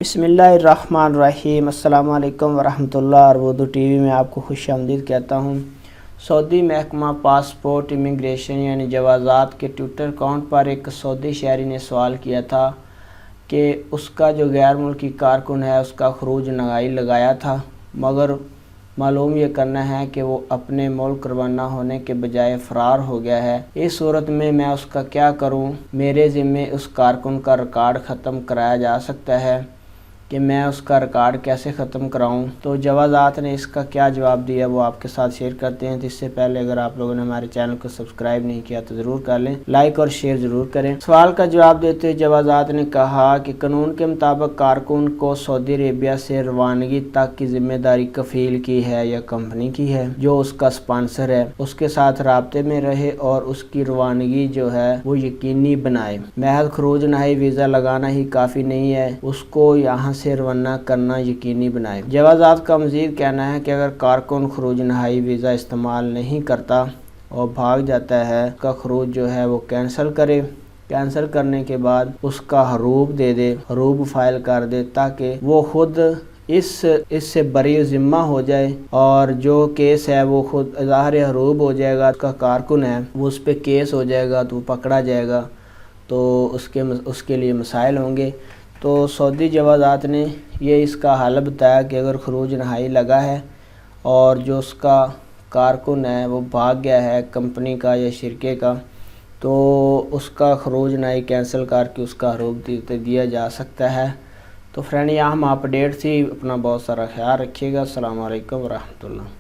بسم اللہ الرحمن الرحیم۔ السلام علیکم ورحمۃ اللہ۔ اور اردو ٹی وی میں آپ کو خوش آمدید کہتا ہوں۔ سعودی محکمہ پاسپورٹ امیگریشن یعنی جوازات کے ٹویٹر اکاؤنٹ پر ایک سعودی شہری نے سوال کیا تھا کہ اس کا جو غیر ملکی کارکن ہے اس کا خروج نہائی لگایا تھا، مگر معلوم یہ کرنا ہے کہ وہ اپنے ملک روانہ ہونے کے بجائے فرار ہو گیا ہے۔ اس صورت میں اس کا کیا کروں؟ میرے ذمے اس کارکن کا ریکارڈ ختم کرایا جا سکتا ہے کہ میں اس کا ریکارڈ کیسے ختم کراؤں؟ تو جوازات نے اس کا کیا جواب دیا وہ آپ کے ساتھ شیئر کرتے ہیں۔ تو اس سے پہلے اگر آپ لوگوں نے ہمارے چینل کو سبسکرائب نہیں کیا تو ضرور کر لیں، لائک اور شیئر ضرور کریں۔ سوال کا جواب دیتے ہوئے جوازات نے کہا کہ قانون کے مطابق کارکن کو سعودی عربیہ سے روانگی تک کی ذمہ داری کفیل کی ہے یا کمپنی کی ہے جو اس کا اسپانسر ہے، اس کے ساتھ رابطے میں رہے اور اس کی روانگی جو ہے وہ یقینی بنائے۔ محض خروج نہائی ویزا لگانا ہی کافی نہیں ہے، اس کو یہاں سے روانہ کرنا یقینی بنائے۔ جوازات کا مزید کہنا ہے کہ اگر کارکن خروج نہائی ویزا استعمال نہیں کرتا اور بھاگ جاتا ہے، اس کا خروج جو ہے وہ کینسل کرے، کینسل کرنے کے بعد اس کا حروب دے دے، حروب فائل کر دے تاکہ وہ خود اس سے بری ذمہ ہو جائے اور جو کیس ہے وہ خود اظہار حروب ہو جائے گا، اس کا کارکن ہے وہ اس پہ کیس ہو جائے گا تو وہ پکڑا جائے گا، تو اس کے لیے مسائل ہوں گے۔ تو سعودی جوازات نے یہ اس کا حل بتایا کہ اگر خروج نہائی لگا ہے اور جو اس کا کارکن ہے وہ بھاگ گیا ہے کمپنی کا یا شرکے کا، تو اس کا خروج نہائی کینسل کر کے اس کا حروب دیا جا سکتا ہے۔ تو فرینڈ یہاں ہم اپڈیٹ تھی، اپنا بہت سارا خیال رکھیے گا۔ السلام علیکم ورحمۃ اللہ۔